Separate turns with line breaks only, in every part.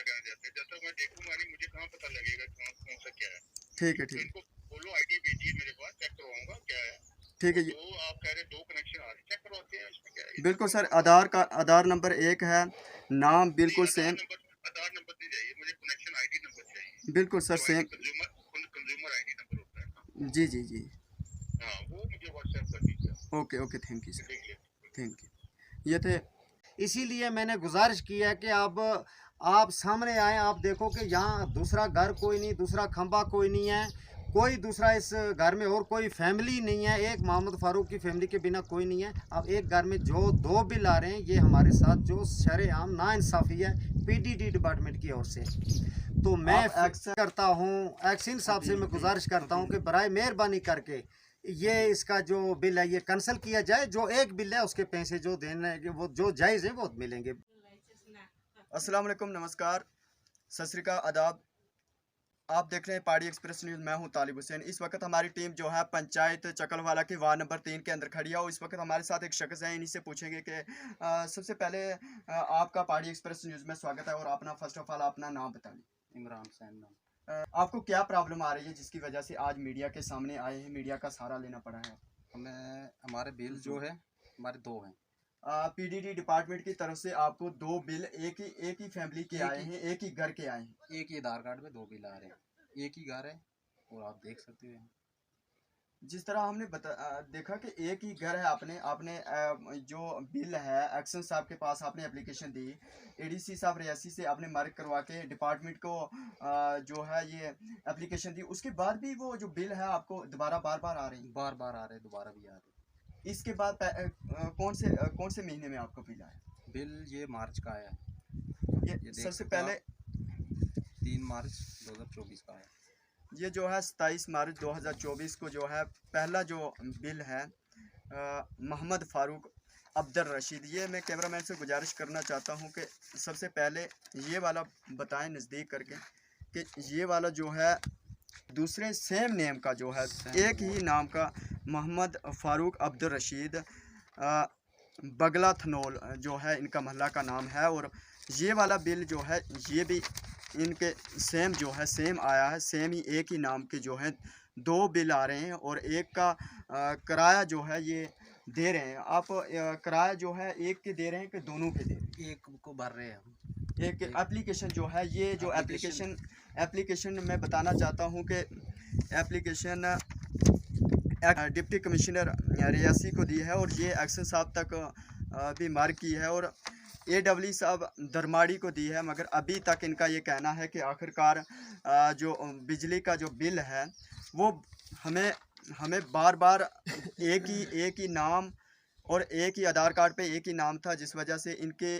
कहना चाहते हैं, जब तक मैं देखूंगा नहीं मुझे कहाँ पता लगेगा कौन सा क्या है।
ठीक है,
तो
ठीक
इनको बोलो आईडी भेजिए मेरे पास, चेक करवाऊंगा क्या है।
ठीक
और
है।
दो आप कह रहे 2 कनेक्शन आ रहे हैं, चेक करवाते हैं, इसमें क्या है, इतना
बिल्कुल
कौन
सर,
बड़ा बात
आधार
है।
का आधार नंबर एक है, नाम
नहीं,
बिल्कुल सेम।
आधार नंबर नहीं चाहिए मुझे, कनेक्शन आईडी नंबर चाहिए।
बिल्कुल सर,
जो ID
same.
Consumer ID number होता है ना।
जी जी जी।
हाँ, वो मुझे व्हाट्सएप कर दीजिए।
Okay okay, thank you sir,
लिख लिया।
Thank you. ये थे।
इसीलिए मैंने गुजारिश की है कि अब आप सामने आए, आप देखो कि यहाँ दूसरा घर कोई नहीं, दूसरा खंबा कोई नहीं है, कोई दूसरा इस घर में और कोई फैमिली नहीं है, एक मोहम्मद फारूक की फैमिली के बिना कोई नहीं है। अब एक घर में जो दो बिल आ रहे हैं, ये हमारे साथ जो शरेआम नाइंसाफ़ी है पीडीडी डिपार्टमेंट की ओर से। तो मैं करता हूँ एक्शन साहब से, मैं गुजारिश करता हूँ कि बराए मेहरबानी करके ये इसका जो बिल है ये कैंसिल किया जाए। जो एक बिल है उसके पैसे जो देने वो जो जायज़ है वो मिलेंगे।
अस्सलाम वालेकुम, नमस्कार, सत श्री अकाल, आदाब। आप देख रहे हैं पहाड़ी एक्सप्रेस न्यूज़। मैं हूं तालिब हुसैन। इस वक्त हमारी टीम जो है पंचायत चकलवाला के वार्ड नंबर 3 के अंदर खड़ी है और इस वक्त हमारे साथ एक शख्स है। इन्हीं से पूछेंगे कि सबसे पहले आपका पहाड़ी एक्सप्रेस न्यूज़ में स्वागत है और अपना फर्स्ट ऑफ ऑल अपना नाम बता लें।
इमरान हुसैन नाम।
आपको क्या प्रॉब्लम आ रही है जिसकी वजह से आज मीडिया के सामने आए हैं, मीडिया का सहारा लेना पड़ा है?
हमें हमारे बिल जो है हमारे दो हैं।
पीडीडी डिपार्टमेंट की तरफ से आपको दो बिल एक ही फैमिली के आए हैं, एक ही घर के आए हैं।
एक ही आधार कार्ड पे दो बिल आ रहे हैं, एक ही घर है और आप देख सकते हैं।
जिस तरह हमने देखा कि एक ही घर है। आपने आपने जो बिल है एक्शन साहब के पास आपने एप्लीकेशन दी, एडीसी साहब रियासी से आपने मार्क करवा के डिपार्टमेंट को जो है ये एप्लीकेशन दी, उसके बाद भी वो जो बिल है आपको दोबारा बार बार आ रही।
बार बार आ रहे, दोबारा भी आ रहे।
इसके बाद कौन से महीने में आपको बिल आया?
बिल ये मार्च का आया है।
ये
देख
सबसे
सकते हो
पहले
आप, 3 मार्च 2024 का है।
ये जो है 27 मार्च 2024 को जो है पहला जो बिल है मोहम्मद फ़ारूक अब्दुल रशीद। ये मैं कैमरामैन से गुजारिश करना चाहता हूँ कि सबसे पहले ये वाला बताएं नज़दीक करके कि ये वाला जो है दूसरे सेम नेम का जो है, एक ही नाम का मोहम्मद फ़ारूक अब्दुल रशीद बगला थनोल जो है इनका महल्ला का नाम है। और ये वाला बिल जो है ये भी इनके सेम जो है सेम आया है, सेम ही एक ही नाम के जो है दो बिल आ रहे हैं और एक का किराया जो है ये दे रहे हैं आप। किराया जो है एक के दे रहे हैं कि दोनों के दे रहे हैं?
एक को भर रहे हैं हम।
एक एप्लीकेशन जो है, ये जो एप्लीकेशन मैं बताना चाहता हूँ कि एप्लीकेशन डिप्टी कमिश्नर रियासी को दी है और ये एक्शन साहब तक भी मार्क की है और AW साहब दरमाड़ी को दी है। मगर अभी तक इनका ये कहना है कि आखिरकार जो बिजली का जो बिल है वो हमें बार बार एक ही नाम और एक ही आधार कार्ड पे एक ही नाम था, जिस वजह से इनके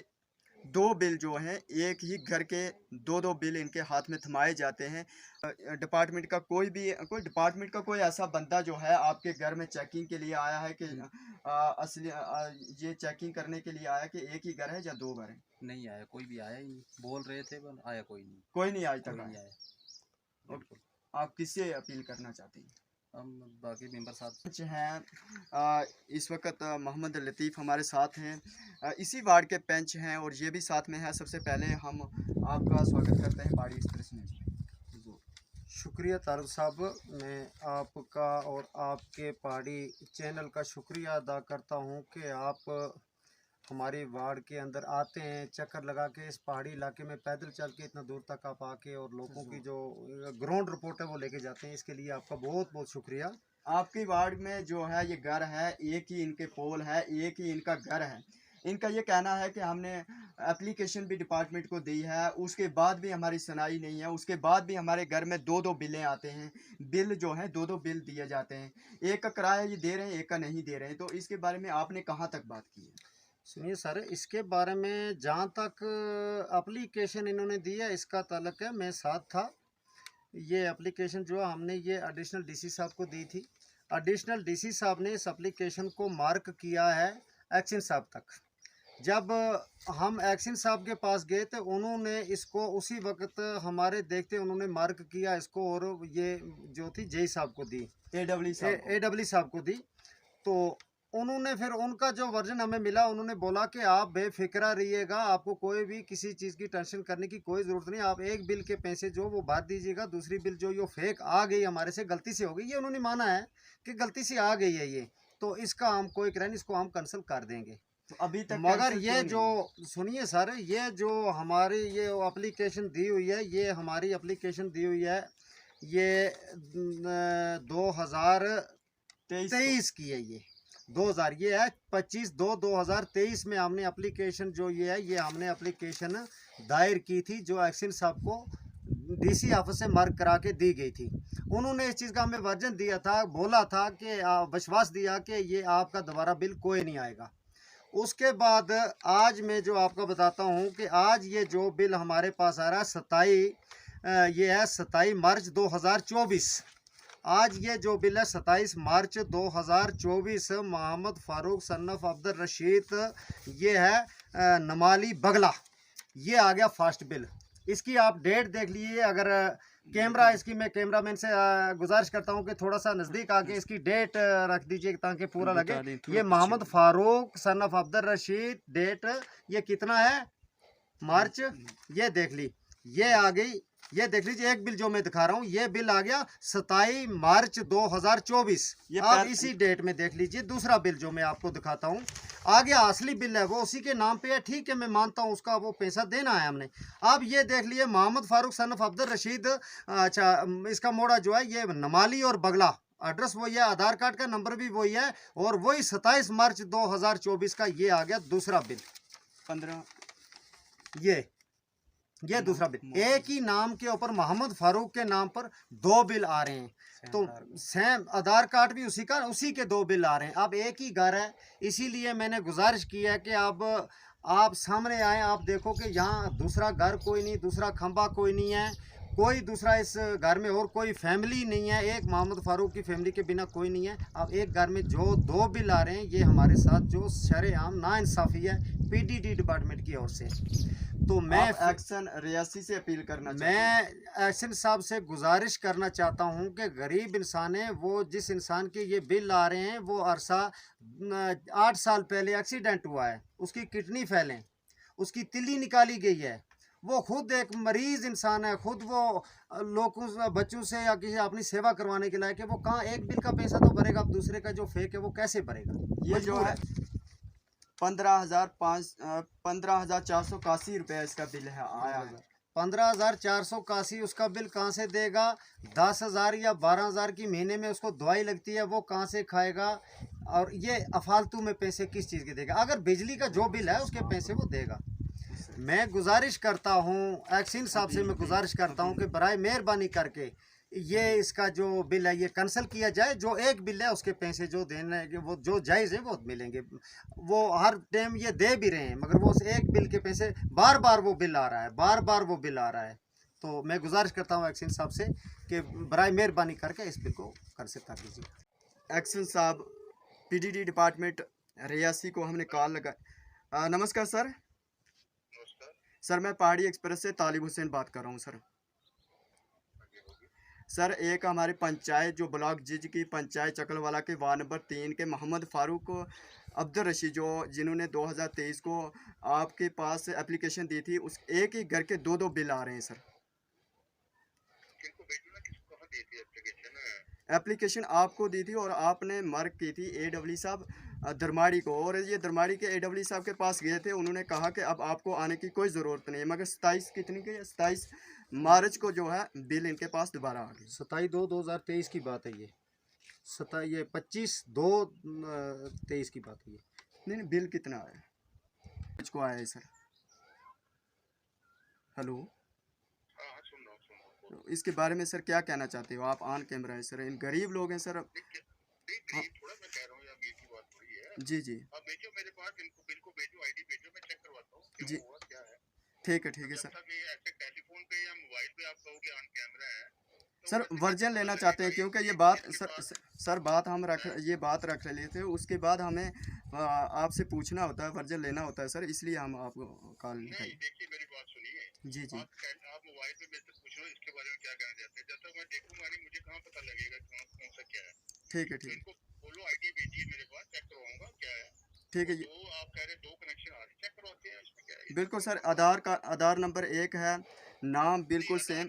दो बिल जो हैं एक ही घर के दो बिल इनके हाथ में थमाए जाते हैं। डिपार्टमेंट का कोई ऐसा बंदा जो है आपके घर में चेकिंग के लिए आया है कि असली ये चेकिंग करने के लिए आया कि एक ही घर है या दो घर है?
नहीं आया, कोई भी आया ही नहीं। बोल रहे थे पर आया कोई नहीं।
कोई नहीं आज
कोई
तक
नहीं
आया।
आया। बिल्कुल।
आप किससे अपील करना चाहते हैं?
हम बाकी मेंबर साहब
हैं इस वक्त मोहम्मद लतीफ़ हमारे साथ हैं, इसी वार्ड के पंच हैं और ये भी साथ में है। सबसे पहले हम आपका स्वागत करते हैं पहाड़ी एक्सप्रेस में।
शुक्रिया तारक साहब, मैं आपका और आपके पहाड़ी चैनल का शुक्रिया अदा करता हूं कि आप हमारे वार्ड के अंदर आते हैं, चक्कर लगा के इस पहाड़ी इलाके में पैदल चल के इतना दूर तक आप आके और लोगों की जो ग्राउंड रिपोर्ट है वो लेके जाते हैं। इसके लिए आपका बहुत बहुत शुक्रिया।
आपके वार्ड में जो है ये घर है, एक ही इनके पोल है, एक ही इनका घर है। इनका ये कहना है कि हमने एप्लीकेशन भी डिपार्टमेंट को दी है, उसके बाद भी हमारी सुनाई नहीं है, उसके बाद भी हमारे घर में दो बिलें आते हैं। बिल जो हैं दो बिल दिए जाते हैं, एक का किराया ये दे रहे हैं, एक का नहीं दे रहे हैं। तो इसके बारे में आपने कहाँ तक बात की है?
सुनिए सर, इसके बारे में जहाँ तक एप्लीकेशन इन्होंने दी है इसका ताल्लुक है, मैं साथ था। ये एप्लीकेशन जो हमने ये एडिशनल डीसी साहब को दी थी। एडिशनल डीसी साहब ने इस एप्लीकेशन को मार्क किया है एक्शन साहब तक। जब हम एक्शन साहब के पास गए तो उन्होंने इसको उसी वक्त हमारे देखते उन्होंने मार्क किया इसको और ये जो थी जेई साहब को दी,
AW साहब
AW साहब को दी। तो उन्होंने फिर उनका जो वर्जन हमें मिला, उन्होंने बोला कि आप बेफिक्रा रहिएगा, आपको कोई भी किसी चीज़ की टेंशन करने की कोई ज़रूरत नहीं, आप एक बिल के पैसे जो वो बात दीजिएगा, दूसरी बिल जो ये फेक आ गई हमारे से गलती से हो गई, ये उन्होंने माना है कि गलती से आ गई है ये, तो इसका हम कोई करें, इसको हम कैंसिल कर देंगे।
तो अभी तक
मगर
cancel
ये
क्यों
जो
नहीं?
सुनिए सर, ये जो हमारी ये एप्लीकेशन दी हुई है, ये हमारी एप्लीकेशन दी हुई है, ये 2023 की है, ये 2000 ये है 25/2/2023 में हमने एप्लीकेशन जो ये है, ये हमने एप्लीकेशन दायर की थी, जो एक्शन साहब को डीसी ऑफिस से मार्क करा के दी गई थी। उन्होंने इस चीज़ का हमें वर्जन दिया था, बोला था कि विश्वास दिया कि ये आपका दोबारा बिल कोई नहीं आएगा। उसके बाद आज मैं जो आपको बताता हूँ कि आज ये जो बिल हमारे पास आ रहा है ये है 27 मार्च 2024। आज ये जो बिल है 27 मार्च 2024, मोहम्मद फारूक सन ऑफ अब्दुल रशीद, ये है नमाली बगला, ये आ गया फर्स्ट बिल। इसकी आप डेट देख लीजिए, अगर कैमरा इसकी मैं कैमरामैन से गुजारिश करता हूँ कि थोड़ा सा नज़दीक आके इसकी डेट रख दीजिए ताकि पूरा लगे। ये Mohammad Farooq son of Abdul Rashid, date ये कितना है, मार्च, ये देख ली, ये आ गई, ये देख लीजिए। एक बिल जो मैं दिखा रहा हूँ, ये बिल आ गया 27 मार्च 2024।
ये
आप इसी डेट में देख लीजिए। दूसरा बिल जो मैं आपको दिखाता हूँ आ गया, असली बिल है, वो उसी के नाम पे है, ठीक है, मैं मानता हूँ उसका वो पैसा देना है हमने। अब ये देख लिए मोहम्मद फारूक सन ऑफ अब्दुल रशीद, अच्छा इसका मोड़ा जो है ये नमाली और बगला, एड्रेस वही है, आधार कार्ड का नंबर भी वही है, और वही 27 मार्च 2024 का ये आ गया दूसरा बिल।
15
ये दूसरा बिल, एक ही नाम के ऊपर मोहम्मद फारूक के नाम पर 2 बिल आ रहे हैं, तो सेम आधार कार्ड भी उसी के 2 बिल आ रहे हैं। अब एक ही घर है, इसीलिए मैंने गुजारिश की है कि आप सामने आए, आप देखो कि यहाँ दूसरा घर कोई नहीं, दूसरा खंबा कोई नहीं है, कोई दूसरा इस घर में और कोई फैमिली नहीं है, एक मोहम्मद फारूक की फैमिली के बिना कोई नहीं है। अब एक घर में जो 2 बिल आ रहे हैं, ये हमारे साथ जो शरेआम नाइंसाफ़ी है पीडीडी डिपार्टमेंट की ओर से। तो मैं
एक्शन रियासी से अपील करना
मैं एक्शन साहब से गुजारिश करना चाहता हूं कि गरीब इंसान है, वो जिस इंसान के ये बिल आ रहे हैं, वो अरसा 8 साल पहले एक्सीडेंट हुआ है, उसकी किडनी फैलें, उसकी तिल्ली निकाली गई है, वो खुद एक मरीज इंसान है, खुद वो लोगों बच्चों से या किसी अपनी सेवा करवाने के लायक है, वो कहाँ एक बिल का पैसा तो भरेगा, अब दूसरे का जो फेक है वो कैसे भरेगा।
ये जो है 15,481 रुपये इसका बिल है आया है।
15,481 उसका बिल कहाँ से देगा, 10,000 या 12,000 की महीने में उसको दवाई लगती है, वो कहाँ से खाएगा, और ये अफालतू में पैसे किस चीज़ के देगा। अगर बिजली का जो बिल है उसके पैसे वो देगा। मैं गुजारिश करता हूँ एक्शन साहब से, मैं गुजारिश करता हूँ कि बराए मेहरबानी करके ये इसका जो बिल है ये कैंसिल किया जाए। जो एक बिल है उसके पैसे जो देने वो जो जायज़ है वो मिलेंगे। वो हर टाइम ये दे भी रहे हैं, मगर वो एक बिल के पैसे बार बार वो बिल आ रहा है, बार बार वो बिल आ रहा है। तो मैं गुजारिश करता हूँ एक्शन साहब से कि बराए मेहरबानी करके इस बिल को कैंसिल कर दीजिए।
एक्शन साहब पीडीडी डिपार्टमेंट रियासी को हमने कॉल लगा। नमस्कार सर।
नमस्कार
सर मैं पहाड़ी एक्सप्रेस से तालिब हुसैन बात कर रहा हूँ सर। सर एक हमारी पंचायत जो ब्लॉक जिज की पंचायत चकलवाला के वार्ड नंबर 3 के मोहम्मद फारूक अब्दुल रशीद जो जिन्होंने 2023 को आपके पास एप्लीकेशन दी थी, उस एक ही घर के 2 बिल आ रहे हैं सर।
किनको भेजूं ना, किसको कहाँ दी थी एप्लीकेशन?
एप्लीकेशन आपको दी थी और आपने मार्क की थी AW साहब धरमाड़ी को, और ये धरमाड़ी के AW साहब के पास गए थे, उन्होंने कहा कि अब आपको आने की कोई ज़रूरत नहीं है। मगर 27 कितनी की 27 मार्च को जो है बिल इनके पास दोबारा आ गई।
27/2/2023 की बात है ये, 25/2/23 की बात है ये।
नहीं बिल कितना आया मुझको आया है सर। हेलो
हाँ सुन रहा हूँ।
तो इसके बारे में सर क्या कहना चाहते हो आप? ऑन कैमरा है सर, इन गरीब लोग हैं सर।
थोड़ा मैं कह रहा हूँ, या मेरी की बात थोड़ी है।
जी जी
अब भेजो मेरे पास, इनको बिल को भेजो, ID भेजो, मैं चेक करवाता हूँ
जी
क्यों हुआ क्या है।
ठीक है
जब
सर।
तक ये ऐसे टेलीफोन पे या मोबाइल पे आप कहोगे ऑन कैमरा है, तो
सर
वैसे
वर्जन
पता
लेना
लगेगा
चाहते हैं
ये
क्योंकि ये
एक
बात
बिल के
सर
बाद।
सर बात हम ये बात रख लिए थे, उसके बाद हमें आपसे पूछना होता है, वर्जन लेना होता है सर, इसलिए हम आपको कॉल
नहीं
करें।
देखिए मेरी बात सुनिए,
जी जी
आप मोबाइल पे मेरे से पूछ लो इसके बारे में क्या कहना चाहते हैं। जब तक मैं देखूंगा नहीं, मुझे कहाँ पता लगेगा कौन सा क्या है।
ठीक है
तो
ठीक
इनको बोलो ID भेजिए मेरे पास, चेक करवाऊंगा,
ठीक है।
दो आप कह रहे 2 कनेक्शन आ रहे, चेक करवाते हैं इसमें क्या है।
बिल्कुल सर, आधार नंबर एक है, नाम बिल्कुल सेम।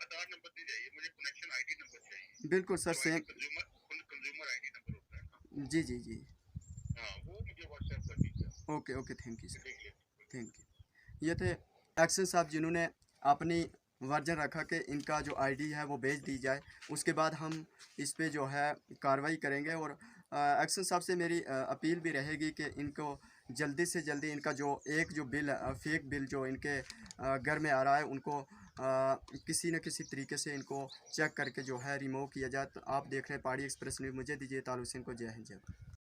आधार नंबर नहीं चाहिए मुझे, कनेक्शन आईडी नंबर चाहिए।
बिल्कुल सर
जो
सेम।
कंज्यूमर आईडी नंबर होता है ना।
जी जी जी।
हाँ वो मुझे व्हाट्सएप कर दीजिए।
Okay okay, thank you sir,
देख लेते हैं।
Thank you. ये थे एक्शन साहब जिन्होंने अपनी वर्जन रखा कि इनका जो आईडी है वो भेज दी जाए। उसके बाद हम इस पे जो है कार्रवाई करेंगे। और एक्शन साहब से मेरी अपील भी रहेगी कि इनको जल्दी से जल्दी इनका जो बिल फेक बिल जो इनके घर में आ रहा है उनको किसी न किसी तरीके से इनको चेक करके जो है रिमूव किया जाए। तो आप देख रहे हैं पहाड़ी एक्सप्रेस न्यूज़। मुझे दीजिए तालुक सिंह को। जय हिंद जय भारत।